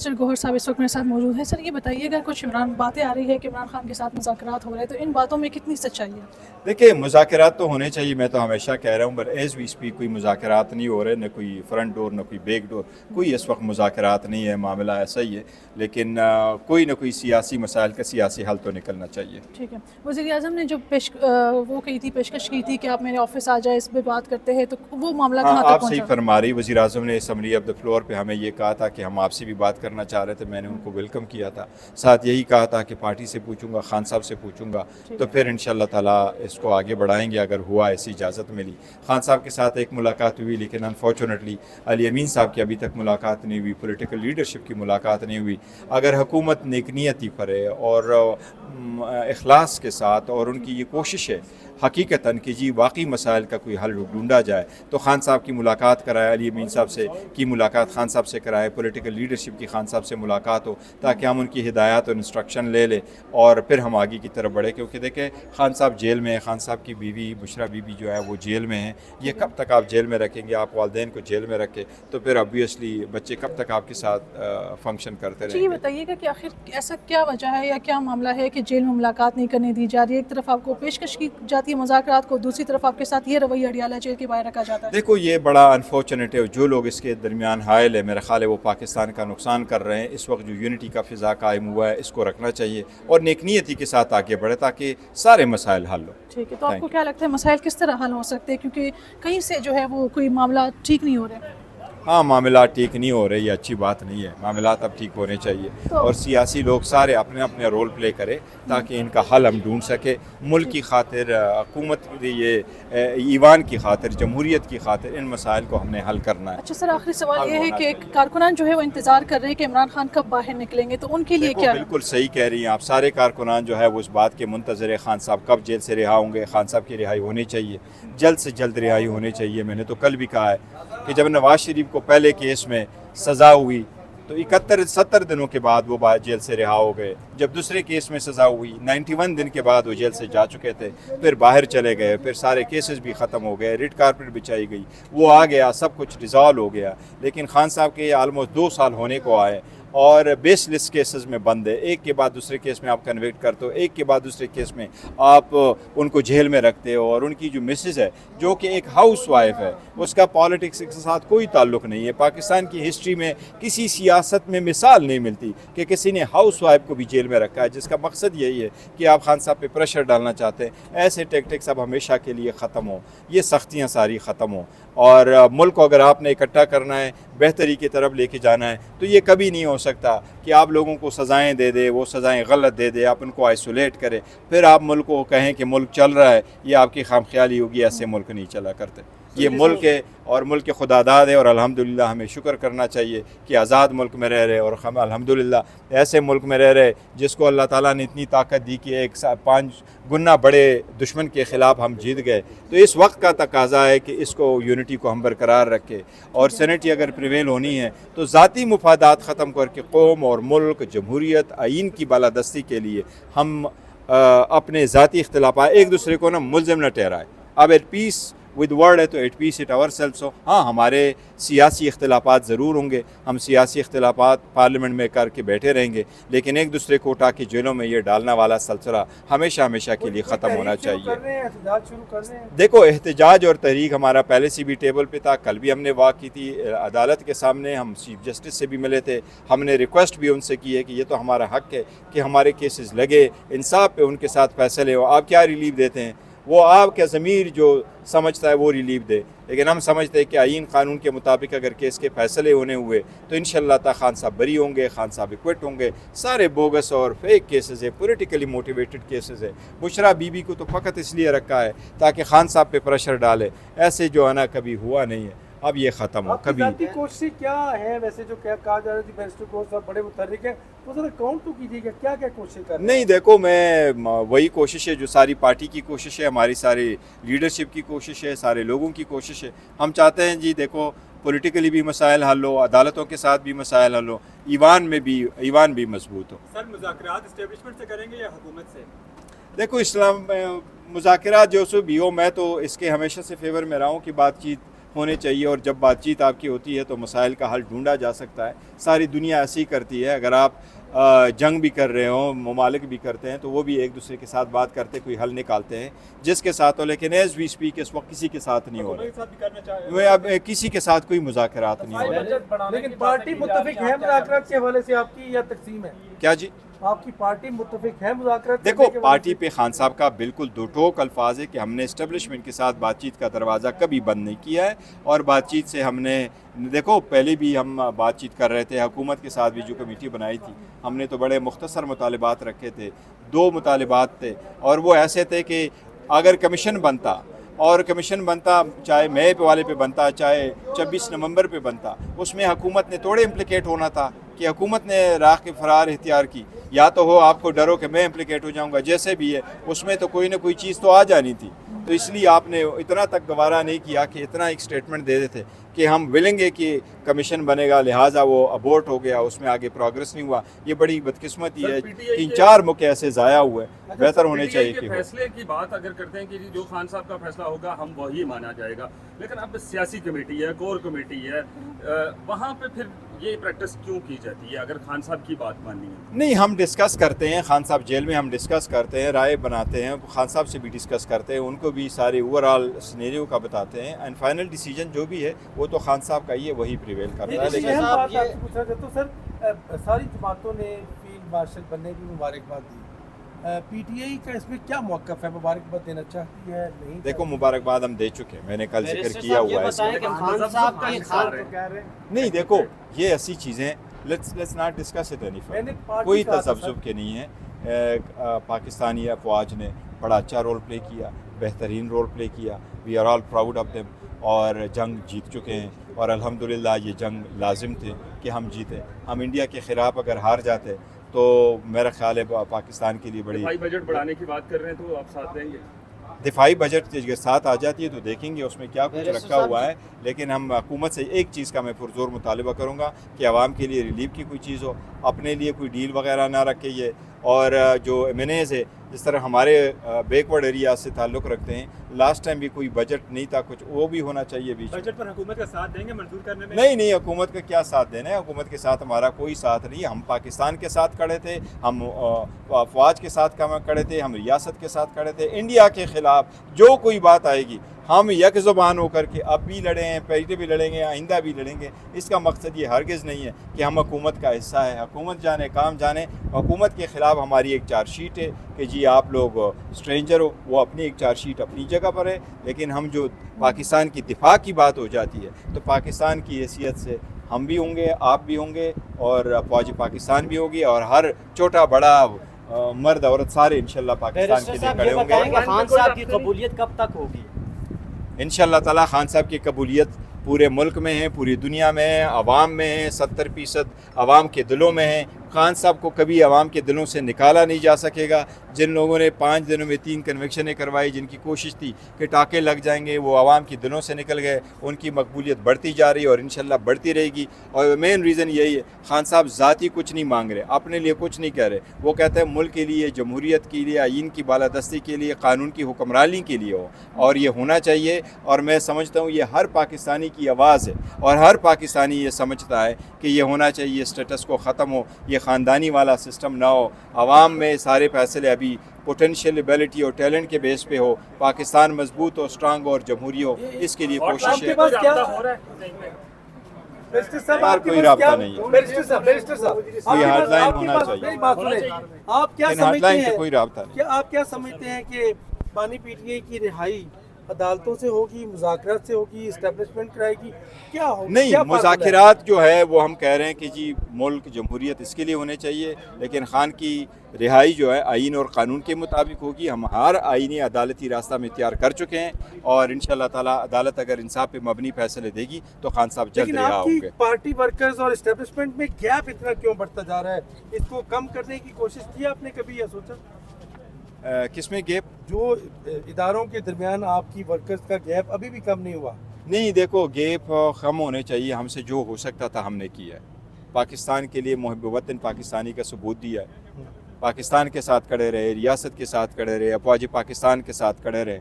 Barrister Gauhar साहब इस वक्त मेरे साथ मौजूद हैं। सर ये बताइएगा, कुछ बातें आ रही है कि इमरान खान के साथ मुज़ाकरात हो रहे हैं, तो इन बातों में कितनी सच्चाई है? देखिए, मुज़ाकरात तो होने चाहिए, मैं तो हमेशा कह रहा हूँ, बट एज़ वी स्पीक कोई मुज़ाकरात नहीं हो रहे, न कोई फ्रंट डोर न कोई बैक डोर, कोई इस वक्त मुज़ाकरात नहीं है। मामला ऐसा ही है, लेकिन कोई ना कोई सियासी मसाइल का सियासी हल तो निकलना चाहिए। ठीक है। वज़ीर-ए-आज़म ने जो वो की थी, पेशकश की थी कि आप मेरे ऑफिस आ जाए, इस पर बात करते हैं, तो वो मामला हाँ, कहाँ तक आप सही पहुँचा? फरमा रही। वज़ीर आज़म ने असम्बली ऑफ द फ्लोर पे हमें ये कहा था कि हम आपसे भी बात करना चाह रहे थे, मैंने उनको वेलकम किया था। साथ यही कहा था कि पार्टी से पूछूंगा, खान साहब से पूछूंगा, तो फिर इंशाअल्लाह ताला इसको आगे बढ़ाएंगे अगर हुआ, ऐसी इजाज़त मिली। खान साहब के साथ एक मुलाकात हुई, लेकिन अनफॉर्चुनेटली अली अमीन साहब की अभी तक मुलाकात नहीं हुई, पॉलिटिकल लीडरशिप की मुलाकात नहीं हुई। अगर हुकूमत नेकनीयती पर है और इखलास के साथ, और उनकी ये कोशिश है हकीकतन कि जी वाकई मसाइल का कोई हल ढूंढा जाए, तो खान साहब की मुलाकात कराए, अली अमीन साहब से की मुलाकात खान साहब से कराए, पॉलिटिकल लीडरशिप की खान साहब से मुलाकात हो, ताकि हम उनकी हिदायत और इंस्ट्रक्शन ले लें और फिर हम आगे की तरफ बढ़े। क्योंकि देखें, खान साहब जेल में है, खान साहब की बीवी बुशरा बीबी जो है वो जेल में है। ये कब तक आप जेल में रखेंगे? आप वालदेन को जेल में रखें तो फिर ऑब्वियसली बच्चे कब तक आपके साथ फंक्शन करते जी, ये रहेंगे? बताइएगा कि आखिर ऐसा क्या वजह है या क्या मामला है कि जेल में मुलाकात नहीं करने दी जा रही है? एक तरफ आपको पेशकश की जाती है मुज़ाकरात को, दूसरी तरफ आपके साथ ये रवैया अड़ियाला जेल के बाहर रखा जाता है। देखो, ये बड़ा अनफॉर्चुनेट है। जो लोग इसके दरमियान हायल है, मेरा ख्याल है वो पाकिस्तान का नुकसान कर रहे हैं। इस वक्त जो यूनिटी का फ़िज़ा कायम हुआ है, इसको रखना चाहिए और नेकनीयती के साथ आगे बढ़े ताकि सारे मसाइल हल हो। ठीक है, तो आपको थैंक क्या लगता है मसाइल किस तरह हल हो सकते हैं? क्योंकि कहीं से जो है वो कोई मामला ठीक नहीं हो रहे। हाँ, मामला ठीक नहीं हो रहे, ये अच्छी बात नहीं है। मामलात अब ठीक होने चाहिए तो और सियासी लोग सारे अपने अपने रोल प्ले करें ताकि इनका हल हम ढूंढ सके। मुल्क की खातिर, हुकूमत की ये ईवान की खातिर, जमहूरियत की खातिर इन मसाइल को हमने हल करना है। अच्छा सर, आखिरी सवाल हल ये है होना कि चाहिए। कारकुनान जो है वो इंतज़ार कर रहे हैं कि इमरान खान कब बाहर निकलेंगे, तो उनके लिए देखो, क्या है? बिल्कुल सही कह रही हैं आप। सारे कारकुनान जो है वो इस बात के मुंतज़र है, खान साहब कब जेल से रिहा होंगे। खान साहब की रिहाई होनी चाहिए, जल्द से जल्द रिहाई होनी चाहिए। मैंने तो कल भी कहा है कि जब नवाज शरीफ को पहले केस में सज़ा हुई तो 71-70 दिनों के बाद वो जेल से रिहा हो गए। जब दूसरे केस में सज़ा हुई 91 दिन के बाद वो जेल से जा चुके थे, फिर बाहर चले गए, फिर सारे केसेस भी ख़त्म हो गए, रिट कारपेट बिछाई गई, वो आ गया, सब कुछ रिजॉल्व हो गया। लेकिन खान साहब के ऑलमोस्ट 2 साल होने को आए और बेसलेस केसेस में बंद है। एक के बाद दूसरे केस में आप कन्विक्ट करते हो, एक के बाद दूसरे केस में आप उनको जेल में रखते हो। और उनकी जो मिसेस है, जो कि एक हाउस वाइफ है, उसका पॉलिटिक्स के साथ कोई ताल्लुक नहीं है। पाकिस्तान की हिस्ट्री में किसी सियासत में मिसाल नहीं मिलती कि किसी ने हाउस वाइफ को भी जेल में रखा है, जिसका मकसद यही है कि आप खान साहब पे प्रेशर डालना चाहते हैं। ऐसे टैक्टिक्स अब हमेशा के लिए ख़त्म हो, ये सख्तियाँ सारी ख़त्म हो। और मुल्क को अगर आपने इकट्ठा करना है, बेहतरी की तरफ लेके जाना है, तो ये कभी नहीं हो सकता कि आप लोगों को सज़ाएं दे दे, वो सज़ाएं गलत दे दे, आप उनको आइसोलेट करें, फिर आप मुल्क को कहें कि मुल्क चल रहा है। ये आपकी खामख्याली होगी, ऐसे मुल्क नहीं चला करते। ये मुल्क है और मुल्क के खुदादाद है और अल्हम्दुलिल्लाह हमें शुक्र करना चाहिए कि आज़ाद मुल्क में रह रहे और हम अल्हम्दुलिल्लाह ऐसे मुल्क में रह रहे जिसको अल्लाह ताला ने इतनी ताकत दी कि 5 गुना बड़े दुश्मन के ख़िलाफ़ हम जीत गए। तो इस वक्त का तकाजा है कि इसको यूनिटी को हम बरकरार रखें और सेनेटी अगर प्रिवेल होनी है तो ज़ाती मुफादात ख़त्म करके कौम और मुल्क, जमहूरियत, आइन की बालादस्ती के लिए हम अपने ज़ाती इख्तिलाफ़ात एक दूसरे को ना मुल्ज़िम न ठहराए। अब एट पीस विद वर्ल्ड है तो at peace it ourselves हो। हाँ, हमारे सियासी इख्तिलाफ़ात ज़रूर होंगे, हम सियासी इख्तिलाफ़ात पार्लियामेंट में करके बैठे रहेंगे, लेकिन एक दूसरे को उठा के जेलों में ये डालना वाला सिलसिला हमेशा हमेशा के लिए ख़त्म होना चाहिए। देखो, एहतजाज और तहरीक हमारा पहले से भी टेबल पे था। कल भी हमने वाक की थी अदालत के सामने, हम चीफ जस्टिस से भी मिले थे, हमने रिक्वेस्ट भी उनसे की है कि ये तो हमारा हक़ है कि हमारे केसेस लगे, इंसाफ पे उनके साथ फैसले हो। आप क्या रिलीफ देते हैं? वो आपका ज़मीर जो समझता है वो रिलीफ दे, लेकिन हम समझते हैं कि आइन कानून के मुताबिक अगर केस के फैसले होने हुए तो इंशाअल्लाह ताला खान साहब बरी होंगे, खान साहब एक्विट होंगे। सारे बोगस और फेक केसेस है, पॉलिटिकली मोटिवेटेड केसेस है। बुशरा बीबी को तो फ़कत इसलिए रखा है ताकि खान साहब पे प्रेशर डाले, ऐसे जो है ना कभी हुआ नहीं है। अब ये ख़त्म हो कभी। कोशिश क्या है वैसे जो क्या कहा जा रहा है बैरिस्टर गौहर साहब बड़े मुतहर्रिक है, तो ज़रा काउंट तो कीजिएगा क्या क्या कोशिश कर रहे हैं? नहीं, देखो, मैं वही कोशिश है जो सारी पार्टी की कोशिश है, हमारी सारी लीडरशिप की कोशिश है, सारे लोगों की कोशिश है। हम चाहते हैं जी, देखो, पॉलिटिकली भी मसाइल हल हो, अदालतों के साथ भी मसाइल हल हो, ईवान भी मजबूत हो। सर, मुज़ाकरात इस्टेब्लिशमेंट से करेंगे या हुकूमत से? देखो, इस्लाम मुज़ाकरात जो सो भी हो, मैं तो इसके हमेशा से फेवर में रहा हूँ कि बातचीत होने चाहिए। और जब बातचीत आपकी होती है तो मसाइल का हल ढूंढा जा सकता है। सारी दुनिया ऐसी करती है। अगर आप जंग भी कर रहे हो, ममालिक भी करते हैं, तो वो भी एक दूसरे के साथ बात करते कोई हल निकालते हैं जिसके साथ हो। लेकिन एज वी स्पीक इस वक्त किसी के साथ नहीं हो हुकूमत के रहा साथ भी करना चाहे वे अब किसी के साथ कोई मुज़ाकरात नहीं हो रहे। लेकिन पार्टी मुत्तफिक है मुज़ाकरात के हवाले से आपकी या तकसीम है? क्या जी? आपकी पार्टी मुत्तफिक है मुज़ाकरात करने देखो, के हवाले पार्टी से? पे खान साहब का बिल्कुल दो टोक अल्फाज है कि हमने इस्टेब्लिशमेंट के साथ बातचीत का दरवाज़ा कभी बंद नहीं किया है। और बातचीत से हमने, देखो पहले भी हम बातचीत कर रहे थे, हुकूमत के साथ भी जो कमेटी बनाई थी हमने तो बड़े मुख्तसर मुतालिबात रखे थे। 2 मुतालिबात थे और वो ऐसे थे कि अगर कमीशन बनता और कमीशन बनता, चाहे मई वाले पे बनता, चाहे 26 नवंबर पे बनता, उसमें हुकूमत ने थोड़े इम्प्लिकेट होना था कि हुकूमत ने राह के फरार इख्तियार की। या तो हो आपको डरो कि मैं इम्प्लिकेट हो जाऊंगा, जैसे भी है उसमें तो कोई ना कोई चीज़ तो आ जानी थी। तो इसलिए आपने इतना तक गवारा नहीं किया कि इतना एक स्टेटमेंट दे देते कि हम विलेंगे कि कमीशन बनेगा, लिहाजा वो अबोर्ट हो गया, उसमें आगे प्रोग्रेस नहीं हुआ। ये बड़ी बदकिस्मती है। 3-4 मौके ऐसे ज़ाया हुए, बेहतर होने चाहिए कि फैसले की बात अगर करते हैं कि जो खान साहब का फैसला होगा हम वही माना जाएगा, लेकिन अब सियासी कमेटी है, कोर कमेटी है, वहाँ पे फिर ये प्रैक्टिस क्यों की जाती है अगर खान साहब की बात माननी है? नहीं, हम डिस्कस करते हैं, खान साहब जेल में हम डिस्कस करते हैं, राय बनाते हैं, खान साहब से भी डिस्कस करते हैं, उनको भी सारे ओवरऑल सिनेरियो का बताते हैं एंड फाइनल डिसीजन जो भी है वो तो खान साहब का ही है, वही प्रिवेल करता है। लेकिन लेकिन अहम बात आपसे पूछना चाहता हूँ सर, सारी जमातों ने फील्ड मार्शल बनने की मुबारकबाद दी, पीटीआई का इसमें क्या मौक़िफ़ है? मुबारकबाद देना चाहती है नहीं? देखो, मुबारकबाद हम दे चुके हैं, मैंने कल जिक्र किया हुआ है। नहीं, देखो ये ऐसी चीज़ें, let's not discuss it any मैंने पार्टी कोई कहा था तसब्जुब के नहीं है। पाकिस्तानी अफवाज ने बड़ा अच्छा रोल प्ले किया, बेहतरीन रोल प्ले किया, we are all proud of them. और जंग जीत चुके हैं और अल्हम्दुलिल्लाह ये जंग लाजिम थे कि हम जीते। हम इंडिया के ख़िलाफ़ अगर हार जाते तो मेरा ख्याल है पाकिस्तान के लिए बड़ी दिफाई बजट बढ़ाने की बात कर रहे हैं तो आप साथ देंगे? दिफाई बजट के साथ आ जाती है तो देखेंगे उसमें क्या कुछ रखा हुआ है। लेकिन हम हुकूमत से एक चीज़ का मैं पुरजोर मुतालबा करूँगा कि आवाम के लिए रिलीफ की कोई चीज़ हो, अपने लिए कोई डील वगैरह ना रखे ये। और जो एमएनएज़ है, जिस तरह हमारे बैकवर्ड एरिया से ताल्लुक़ रखते हैं, लास्ट टाइम भी कोई बजट नहीं था कुछ, वो भी होना चाहिए बीच में। बजट पर हुकूमत का साथ देंगे मंजूर करने में? नहीं, हुकूमत का क्या साथ देना है, हुकूमत के साथ हमारा कोई साथ नहीं है। हम पाकिस्तान के साथ खड़े थे, हम अफवाज के साथ खड़े थे, हम रियासत के साथ खड़े थे। इंडिया के ख़िलाफ़ जो कोई बात आएगी हम यक ज़ुबान होकर के अब भी लड़े हैं, पहले भी लड़ेंगे, आइंदा भी लड़ेंगे। इसका मकसद ये हरगिज़ नहीं है कि हम हुकूमत का हिस्सा है, हुकूमत जाने काम जाने। हुकूमत के ख़िलाफ़ हमारी एक चार्जशीट है कि जी आप लोग स्ट्रेंजर हो, वो अपनी एक चार्जशीट अपनी जगह पर है। लेकिन हम जो पाकिस्तान की दिफा की बात हो जाती है तो पाकिस्तान की हैसियत से हम भी होंगे, आप भी होंगे और फौज पाकिस्तान भी होगी और हर छोटा बड़ा मर्द औरत सारे इंशाल्लाह पाकिस्तान के लिए खड़े होंगे। खान साहब की कबूलियत कब तक होगी? इंशाल्लाह ताला खान साहब की कबूलियत पूरे मुल्क में है, पूरी दुनिया में है, अवाम में है, 70% अवाम के दिलों में है। खान साहब को कभी अवाम के दिलों से निकाला नहीं जा सकेगा। जिन लोगों ने 5 दिनों में 3 कन्वेक्शनें करवाई, जिनकी कोशिश थी कि टाके लग जाएंगे, वो अवाम के दिलों से निकल गए। उनकी मकबूलियत बढ़ती जा रही है और इंशाल्लाह बढ़ती रहेगी। और मेन रीज़न यही है, खान साहब ज़ाती कुछ नहीं मांग रहे, अपने लिए कुछ नहीं कह रहे। वो कहते हैं मुल्क के लिए, जमहूरियत के लिए, आइन की बालादस्ती के लिए, कानून की हुक्मरानी के लिए हो, और ये होना चाहिए। और मैं समझता हूँ ये हर पाकिस्तानी की आवाज़ है और हर पाकिस्तानी ये समझता है कि ये होना चाहिए, स्टेटस को ख़त्म हो, ये ख़ानदानी वाला सिस्टम ना हो। आवाम में सारे फैसले अभी पोटेंशियल एबिलिटी और टैलेंट के बेस पे हो, पाकिस्तान मजबूत हो, स्ट्रांग और जमहूरी हो, इसके लिए कोशिश आपके है। पास क्या हो रहा है? बैरिस्टर साहब, बार आपके कोई पास राब्ता क्या- नहीं है। बैरिस्टर साहब, कोई hotline आपके होना पास- चाहिए। मेरी बात सुनिए, आप क्या इन समझते हॉटलाइन पे हैं, कोई राब्ता नहीं। क्या आप क्या समझते हैं कि पानी पीटीआई की रिहाई अदालतों से होगी, मुज़ाकरात से होगी, इस्टेब्लिशमेंट कराएगी, क्या होगा? नहीं, क्या फार्मूला है? मुज़ाकरात जो है वो हम कह रहे हैं कि जी मुल्क जमहूरियत इसके लिए होने चाहिए। लेकिन खान की रिहाई जो है आइन और कानून के मुताबिक होगी। हम हर आइनी अदालती रास्ता में तैयार कर चुके हैं और इंशाल्लाह ताला अदालत अगर इंसाफ पे मबनी फैसले देगी तो खान साहब जल्द लेकिन रिहा आपकी होंगे। पार्टी वर्कर्स और इस्टेब्लिशमेंट में गैप इतना क्यों बढ़ता जा रहा है? इसको कम करने की कोशिश की आपने कभी, या सोचा? किसमें गैप? जो इदारों के दरमियान आपकी वर्कर्स का गैप अभी भी कम नहीं हुआ। नहीं, देखो गैप कम होने चाहिए। हमसे जो हो सकता था हमने किया है। पाकिस्तान के लिए मुहिब वतन पाकिस्तानी का सबूत दिया है। पाकिस्तान के साथ खड़े रहे, रियासत के साथ खड़े रहे, अफवाज पाकिस्तान के साथ खड़े रहे।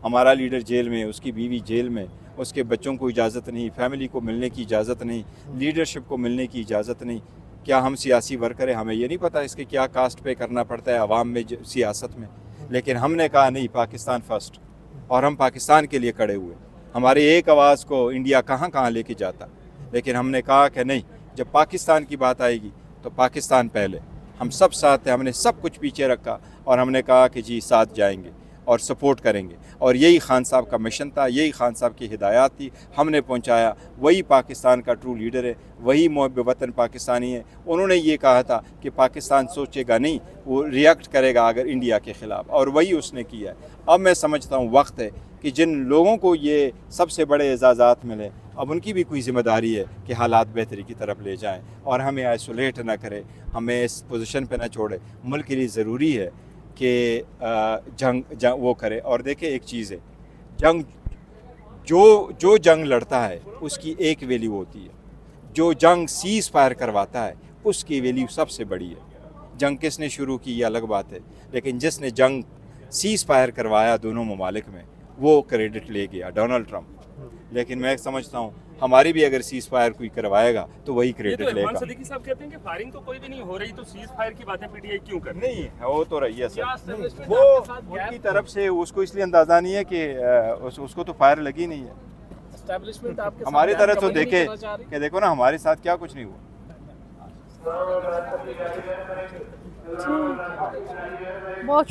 हमारा लीडर जेल में, उसकी बीवी जेल में, उसके बच्चों को इजाज़त नहीं, फैमिली को मिलने की इजाज़त नहीं, लीडरशिप को मिलने की इजाज़त नहीं। क्या हम सियासी वर्कर हैं, हमें ये नहीं पता इसके क्या कास्ट पे करना पड़ता है आवाम में सियासत में। लेकिन हमने कहा नहीं, पाकिस्तान फ़र्स्ट, और हम पाकिस्तान के लिए खड़े हुए। हमारी एक आवाज़ को इंडिया कहाँ कहाँ लेके जाता, लेकिन हमने कहा कि नहीं, जब पाकिस्तान की बात आएगी तो पाकिस्तान पहले। हम सब साथ हैं, हमने सब कुछ पीछे रखा और हमने कहा कि जी साथ जाएंगे और सपोर्ट करेंगे। और यही खान साहब का मिशन था, यही खान साहब की हिदायत थी, हमने पहुंचाया। वही पाकिस्तान का ट्रू लीडर है, वही मुहब्ब वतन पाकिस्तानी है। उन्होंने ये कहा था कि पाकिस्तान सोचेगा नहीं, वो रिएक्ट करेगा अगर इंडिया के ख़िलाफ़, और वही उसने किया है। अब मैं समझता हूँ वक्त है कि जिन लोगों को ये सबसे बड़े एजाज़ात मिले, अब उनकी भी कोई ज़िम्मेदारी है कि हालात बेहतरी की तरफ ले जाएं और हमें आइसोलेट ना करें, हमें इस पोजीशन पे ना छोड़े। मुल्क के लिए ज़रूरी है कि जंग वो करे। और देखिए एक चीज़ है, जंग जो जंग लड़ता है उसकी एक वैल्यू होती है, जो जंग सीज़ फायर करवाता है उसकी वैल्यू सबसे बड़ी है। जंग किसने शुरू की ये अलग बात है, लेकिन जिसने जंग सीज़ फायर करवाया दोनों ममालिक में, वो क्रेडिट ले गया, डोनाल्ड ट्रंप। लेकिन मैं समझता हूँ हमारी भी अगर सीज़ फायर कोई करवाएगा तो वही ये क्रेडिट तो इरफान लेगा। सदीकी साहब कहते हैं कि फायरिंग तो कोई भी नहीं हो रही, तो सीज फायर की बातें पीटीआई क्यों कर रही नहीं, वो तो रही है क्या सर, establishment वो आपके साथ उनकी gap तरफ से उसको इसलिए अंदाज़ा नहीं है कि उसको तो फायर लगी नहीं है। establishment आपके साथ हमारी gap तरफ तो cover नहीं देखे करना चाह रही? कि देखो ना हमारे साथ क्या कुछ नहीं हुआ। बहुत